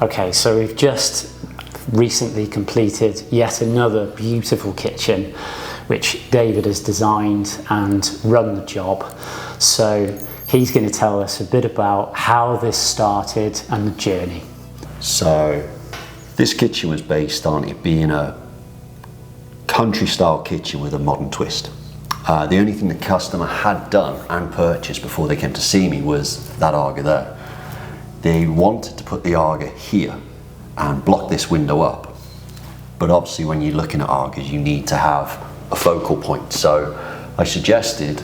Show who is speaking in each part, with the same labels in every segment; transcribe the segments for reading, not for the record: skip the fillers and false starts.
Speaker 1: Okay, so we've just recently completed yet another beautiful kitchen which David has designed and run the job. So he's going to tell us a bit about how this started and the journey.
Speaker 2: So this kitchen was based on it being a country style kitchen with a modern twist. The only thing the customer had done and purchased before they came to see me was that Aga there. They wanted to put the Aga here and block this window up, but obviously when you're looking at Agas you need to have a focal point. So I suggested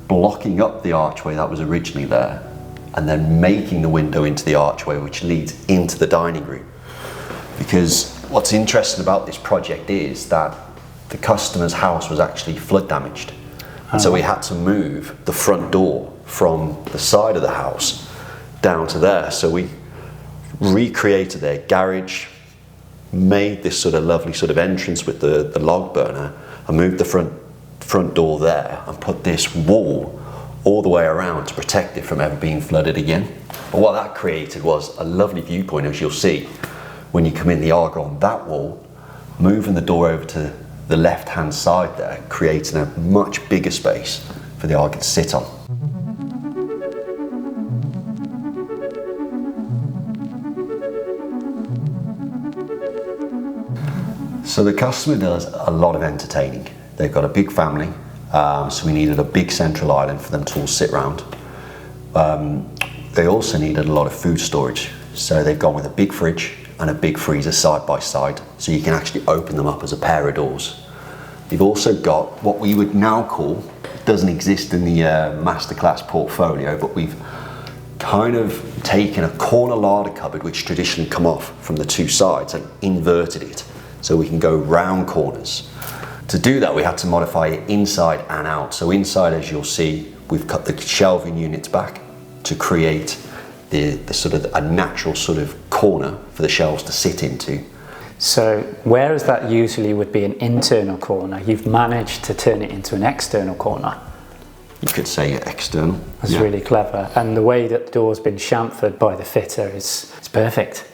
Speaker 2: blocking up the archway that was originally there and then making the window into the archway which leads into the dining room. Because what's interesting about this project is that the customer's house was actually flood damaged, and so we had to move the front door from the side of the house down to there. So we recreated their garage, made this sort of lovely sort of entrance with the log burner, and moved the front door there and put this wall all the way around to protect it from ever being flooded again. But what that created was a lovely viewpoint, as you'll see when you come in the Aga on that wall, moving the door over to the left hand side there, creating a much bigger space for the Aga to sit on. So the customer does a lot of entertaining. They've got a big family, so we needed a big central island for them to all sit round. They also needed a lot of food storage, so they've gone with a big fridge and a big freezer side by side, so you can actually open them up as a pair of doors. You've also got what we would now call, doesn't exist in the masterclass portfolio, but we've kind of taken a corner larder cupboard which traditionally come off from the two sides and inverted it so we can go round corners. To do that we had to modify it inside and out. So inside, as you'll see, we've cut the shelving units back to create the sort of a natural sort of corner for the shelves to sit into.
Speaker 1: So whereas that usually would be an internal corner, you've managed to turn it into an external corner.
Speaker 2: You could say external.
Speaker 1: That's really clever. And the way that the door's been chamfered by the fitter is perfect.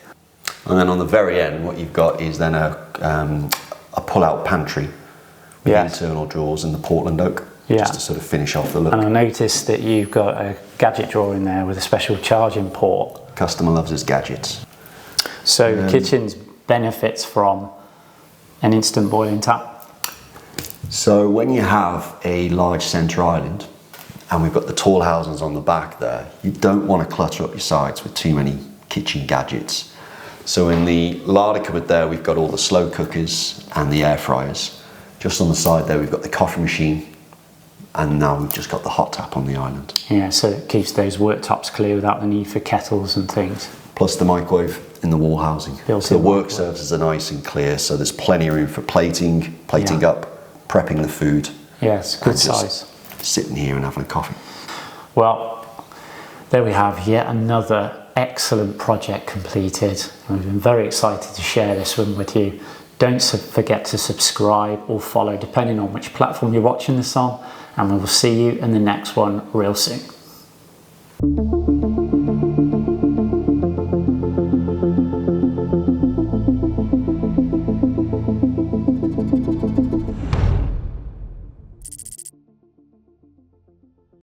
Speaker 2: And then on the very end, what you've got is then a pull-out pantry with internal drawers and the Portland oak, just to sort of finish off the look.
Speaker 1: And I noticed that you've got a gadget drawer in there with a special charging port.
Speaker 2: Customer loves his gadgets.
Speaker 1: So the kitchen's benefits from an instant boiling tap.
Speaker 2: So when you have a large centre island and we've got the tall housings on the back there, you don't want to clutter up your sides with too many kitchen gadgets. So in the larder cupboard there we've got all the slow cookers and the air fryers. Just on the side there we've got the coffee machine, and now we've just got the hot tap on the island.
Speaker 1: Yeah, so it keeps those worktops clear without the need for kettles and things.
Speaker 2: Plus the microwave in the wall housing. So the work surfaces are nice and clear, so there's plenty of room for plating up, prepping the food.
Speaker 1: Yes, good size.
Speaker 2: Sitting here and having a coffee.
Speaker 1: Well, there we have yet another excellent project completed. We've been very excited to share this one with you. Don't forget to subscribe or follow, depending on which platform you're watching this on, and we will see you in the next one real soon.